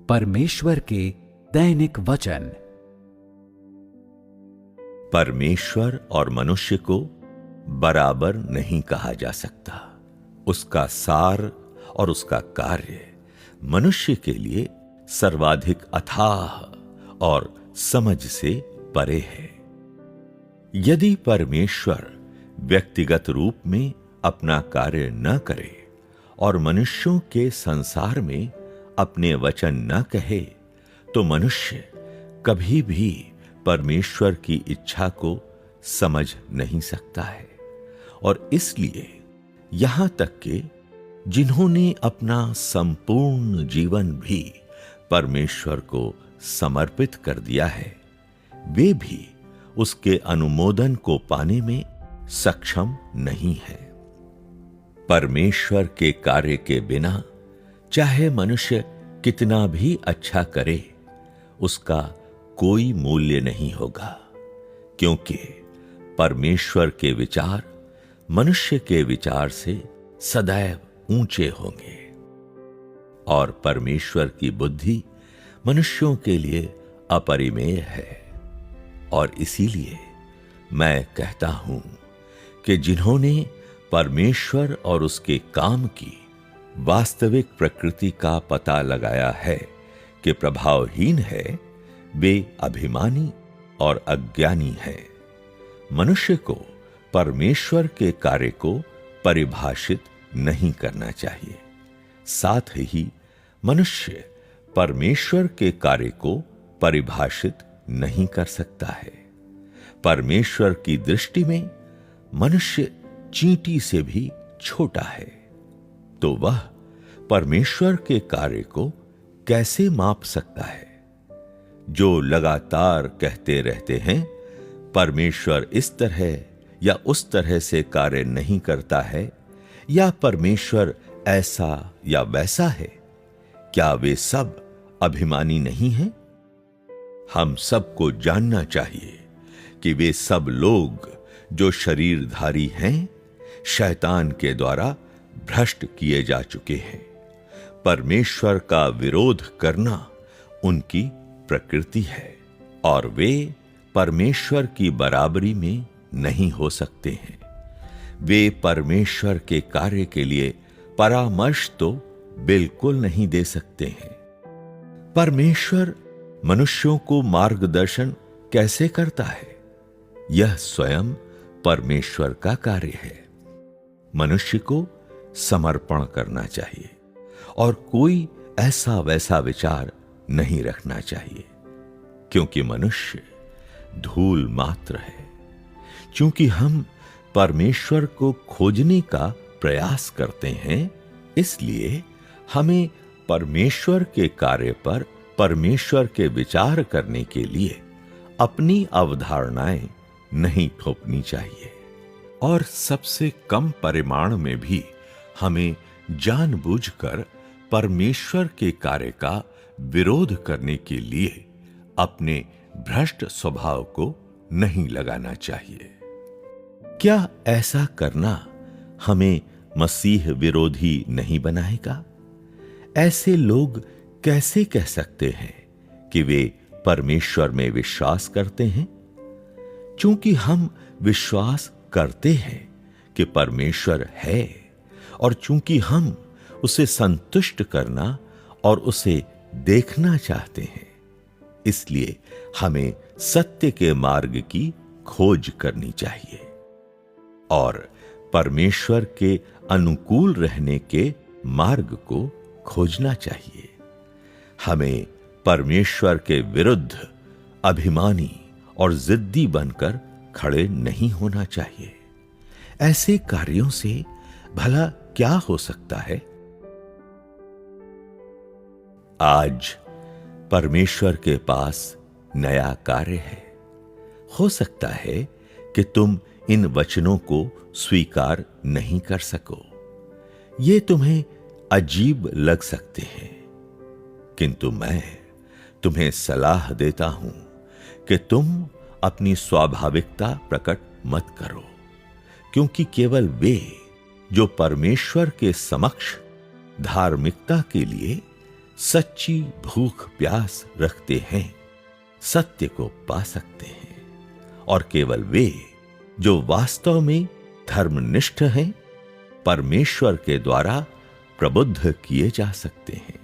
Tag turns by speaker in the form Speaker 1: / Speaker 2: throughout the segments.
Speaker 1: परमेश्वर के दैनिक वचन।
Speaker 2: परमेश्वर और मनुष्य को बराबर नहीं कहा जा सकता। उसका सार और उसका कार्य मनुष्य के लिए सर्वाधिक अथाह और समझ से परे है। यदि परमेश्वर व्यक्तिगत रूप में अपना कार्य न करे और मनुष्यों के संसार में अपने वचन न कहे, तो मनुष्य कभी भी परमेश्वर की इच्छा को समझ नहीं सकता है। और इसलिए यहां तक कि जिन्होंने अपना संपूर्ण जीवन भी परमेश्वर को समर्पित कर दिया है, वे भी उसके अनुमोदन को पाने में सक्षम नहीं है। परमेश्वर के कार्य के बिना चाहे मनुष्य कितना भी अच्छा करे, उसका कोई मूल्य नहीं होगा, क्योंकि परमेश्वर के विचार मनुष्य के विचार से सदैव ऊंचे होंगे और परमेश्वर की बुद्धि मनुष्यों के लिए अपरिमेय है। और इसीलिए मैं कहता हूं कि जिन्होंने परमेश्वर और उसके काम की वास्तविक प्रकृति का पता लगाया है कि प्रभावहीन है, वे अभिमानी और अज्ञानी हैं। मनुष्य को परमेश्वर के कार्य को परिभाषित नहीं करना चाहिए। साथ ही मनुष्य परमेश्वर के कार्य को परिभाषित नहीं कर सकता है। परमेश्वर की दृष्टि में मनुष्य चींटी से भी छोटा है, तो वह परमेश्वर के कार्य को कैसे माप सकता है? जो लगातार कहते रहते हैं परमेश्वर इस तरह या उस तरह से कार्य नहीं करता है, या परमेश्वर ऐसा या वैसा है, क्या वे सब अभिमानी नहीं हैं? हम सबको जानना चाहिए कि वे सब लोग जो शरीरधारी हैं, शैतान के द्वारा भ्रष्ट किए जा चुके हैं। परमेश्वर का विरोध करना उनकी प्रकृति है और वे परमेश्वर की बराबरी में नहीं हो सकते हैं। वे परमेश्वर के कार्य के लिए परामर्श तो बिल्कुल नहीं दे सकते हैं। परमेश्वर मनुष्यों को मार्गदर्शन कैसे करता है? यह स्वयं परमेश्वर का कार्य है। मनुष्य को समर्पण करना चाहिए और कोई ऐसा वैसा विचार नहीं रखना चाहिए, क्योंकि मनुष्य धूल मात्र है। क्योंकि हम परमेश्वर को खोजने का प्रयास करते हैं, इसलिए हमें परमेश्वर के कार्य पर परमेश्वर के विचार करने के लिए अपनी अवधारणाएं नहीं थोपनी चाहिए। और सबसे कम परिमाण में भी हमें जानबूझकर परमेश्वर के कार्य का विरोध करने के लिए अपने भ्रष्ट स्वभाव को नहीं लगाना चाहिए। क्या ऐसा करना हमें मसीह विरोधी नहीं बनाएगा? ऐसे लोग कैसे कह सकते हैं कि वे परमेश्वर में विश्वास करते हैं? क्योंकि हम विश्वास करते हैं कि परमेश्वर है और चूंकि हम उसे संतुष्ट करना और उसे देखना चाहते हैं, इसलिए हमें सत्य के मार्ग की खोज करनी चाहिए और परमेश्वर के अनुकूल रहने के मार्ग को खोजना चाहिए। हमें परमेश्वर के विरुद्ध अभिमानी और जिद्दी बनकर खड़े नहीं होना चाहिए। ऐसे कार्यों से भला क्या हो सकता है? आज परमेश्वर के पास नया कार्य है। हो सकता है कि तुम इन वचनों को स्वीकार नहीं कर सको। ये तुम्हें अजीब लग सकते हैं, किंतु मैं तुम्हें सलाह देता हूं कि तुम अपनी स्वाभाविकता प्रकट मत करो, क्योंकि केवल वे जो परमेश्वर के समक्ष धार्मिकता के लिए सच्ची भूख प्यास रखते हैं सत्य को पा सकते हैं, और केवल वे जो वास्तव में धर्मनिष्ठ हैं परमेश्वर के द्वारा प्रबुद्ध किए जा सकते हैं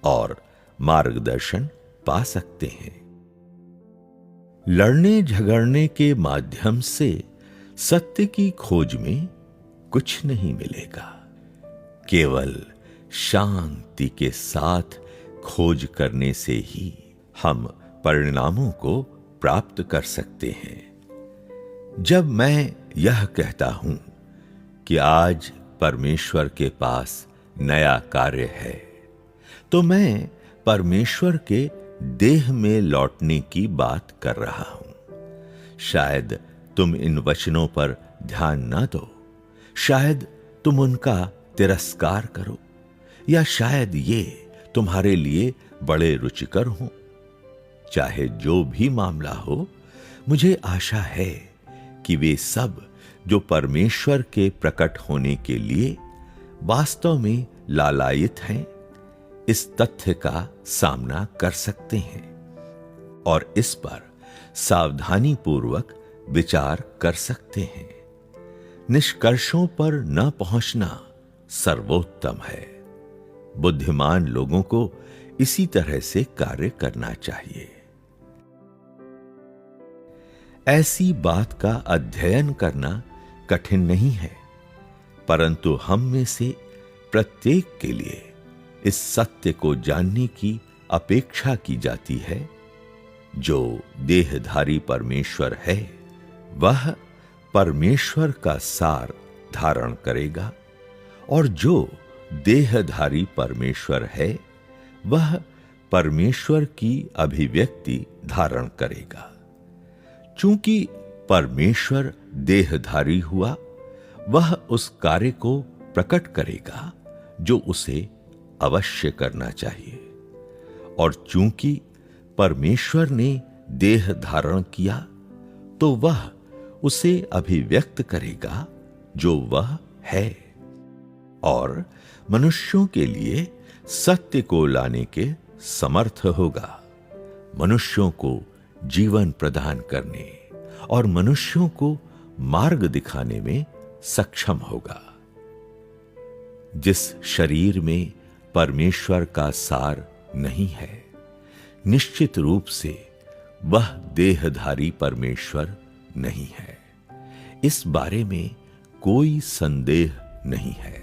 Speaker 2: और मार्गदर्शन पा सकते हैं। लड़ने झगड़ने के माध्यम से सत्य की खोज में कुछ नहीं मिलेगा। केवल शांति के साथ खोज करने से ही हम परिणामों को प्राप्त कर सकते हैं। जब मैं यह कहता हूं कि आज परमेश्वर के पास नया कार्य है, तो मैं परमेश्वर के देह में लौटने की बात कर रहा हूं। शायद तुम इन वचनों पर ध्यान न दो, शायद तुम उनका तिरस्कार करो, या शायद ये तुम्हारे लिए बड़े रुचिकर हों। चाहे जो भी मामला हो, मुझे आशा है कि वे सब जो परमेश्वर के प्रकट होने के लिए वास्तव में लालायित हैं, इस तथ्य का सामना कर सकते हैं और इस पर सावधानी पूर्वक विचार कर सकते हैं। निष्कर्षों पर न पहुंचना सर्वोत्तम है। बुद्धिमान लोगों को इसी तरह से कार्य करना चाहिए। ऐसी बात का अध्ययन करना कठिन नहीं है, परंतु हम में से प्रत्येक के लिए इस सत्य को जानने की अपेक्षा की जाती है। जो देहधारी परमेश्वर है वह परमेश्वर का सार धारण करेगा, और जो देहधारी परमेश्वर है वह परमेश्वर की अभिव्यक्ति धारण करेगा। चूंकि परमेश्वर देहधारी हुआ, वह उस कार्य को प्रकट करेगा जो उसे अवश्य करना चाहिए, और चूंकि परमेश्वर ने देह धारण किया, तो वह उसे अभिव्यक्त करेगा जो वह है, और मनुष्यों के लिए सत्य को लाने के समर्थ होगा, मनुष्यों को जीवन प्रदान करने और मनुष्यों को मार्ग दिखाने में सक्षम होगा। जिस शरीर में परमेश्वर का सार नहीं है, निश्चित रूप से वह देहधारी परमेश्वर नहीं है। इस बारे में कोई संदेह नहीं है।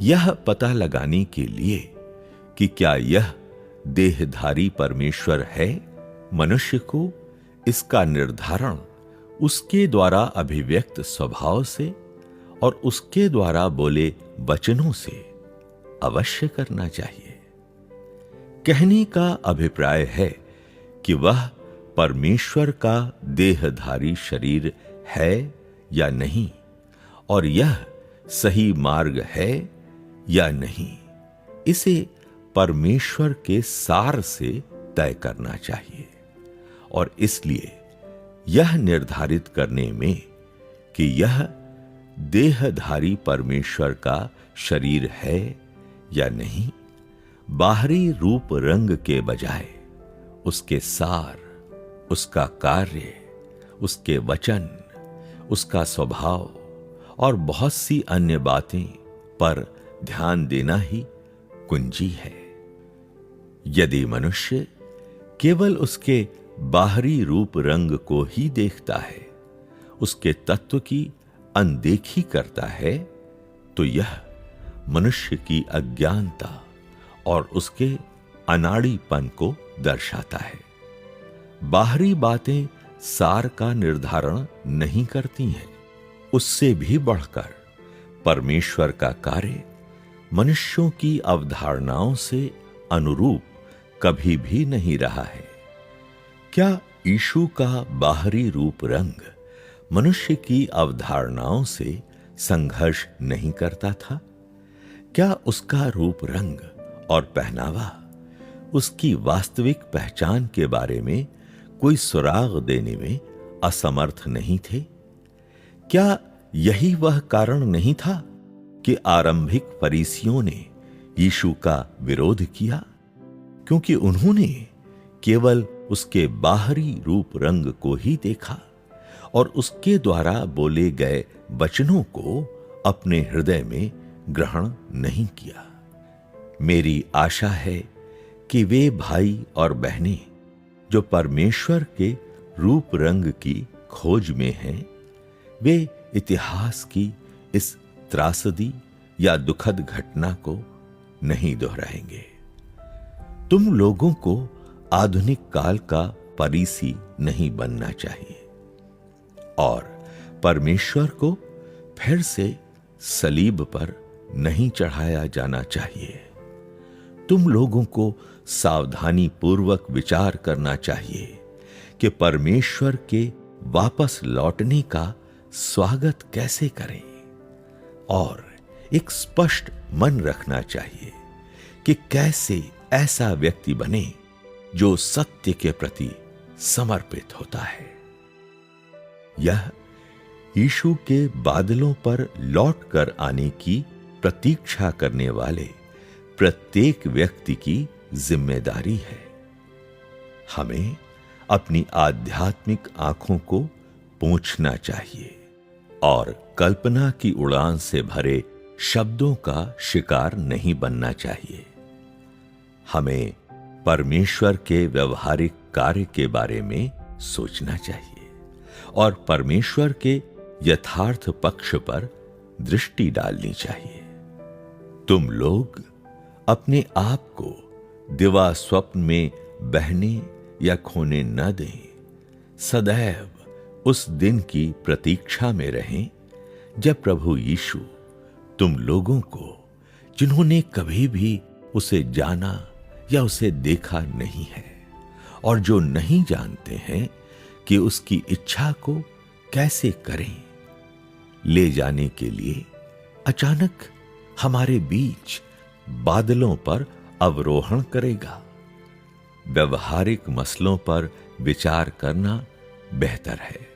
Speaker 2: यह पता लगाने के लिए कि क्या यह देहधारी परमेश्वर है, मनुष्य को इसका निर्धारण उसके द्वारा अभिव्यक्त स्वभाव से और उसके द्वारा बोले वचनों से अवश्य करना चाहिए। कहने का अभिप्राय है कि वह परमेश्वर का देहधारी शरीर है या नहीं, और यह सही मार्ग है या नहीं, इसे परमेश्वर के सार से तय करना चाहिए। और इसलिए यह निर्धारित करने में कि यह देहधारी परमेश्वर का शरीर है या नहीं, बाहरी रूप रंग के बजाय उसके सार, उसका कार्य, उसके वचन, उसका स्वभाव और बहुत सी अन्य बातें पर ध्यान देना ही कुंजी है। यदि मनुष्य केवल उसके बाहरी रूप रंग को ही देखता है, उसके तत्व की अनदेखी करता है, तो यह मनुष्य की अज्ञानता और उसके अनाड़ीपन को दर्शाता है। बाहरी बातें सार का निर्धारण नहीं करती हैं। उससे भी बढ़कर परमेश्वर का कार्य मनुष्यों की अवधारणाओं से अनुरूप कभी भी नहीं रहा है। क्या यीशु का बाहरी रूप रंग मनुष्य की अवधारणाओं से संघर्ष नहीं करता था? क्या उसका रूप रंग और पहनावा उसकी वास्तविक पहचान के बारे में कोई सुराग देने में असमर्थ नहीं थे? क्या यही वह कारण नहीं था कि आरंभिक फरीसियों ने यीशु का विरोध किया, क्योंकि उन्होंने केवल उसके बाहरी रूप रंग को ही देखा और उसके द्वारा बोले गए वचनों को अपने हृदय में ग्रहण नहीं किया। मेरी आशा है कि वे भाई और बहनें जो परमेश्वर के रूप रंग की खोज में हैं, वे इतिहास की इस त्रासदी या दुखद घटना को नहीं दोहराएंगे। तुम लोगों को आधुनिक काल का परीसी नहीं बनना चाहिए और परमेश्वर को फिर से सलीब पर नहीं चढ़ाया जाना चाहिए। तुम लोगों को सावधानी पूर्वक विचार करना चाहिए कि परमेश्वर के वापस लौटने का स्वागत कैसे करें और एक स्पष्ट मन रखना चाहिए कि कैसे ऐसा व्यक्ति बने जो सत्य के प्रति समर्पित होता है। यह यीशु के बादलों पर लौट कर आने की प्रतीक्षा करने वाले प्रत्येक व्यक्ति की जिम्मेदारी है। हमें अपनी आध्यात्मिक आंखों को पोंछना चाहिए और कल्पना की उड़ान से भरे शब्दों का शिकार नहीं बनना चाहिए। हमें परमेश्वर के व्यवहारिक कार्य के बारे में सोचना चाहिए और परमेश्वर के यथार्थ पक्ष पर दृष्टि डालनी चाहिए। तुम लोग अपने आप को दिवा स्वप्न में बहने या खोने न दें। सदैव उस दिन की प्रतीक्षा में रहें जब प्रभु यीशु तुम लोगों को, जिन्होंने कभी भी उसे जाना या उसे देखा नहीं है और जो नहीं जानते हैं कि उसकी इच्छा को कैसे करें, ले जाने के लिए अचानक हमारे बीच बादलों पर अवरोहण करेगा। व्यवहारिक मसलों पर विचार करना बेहतर है।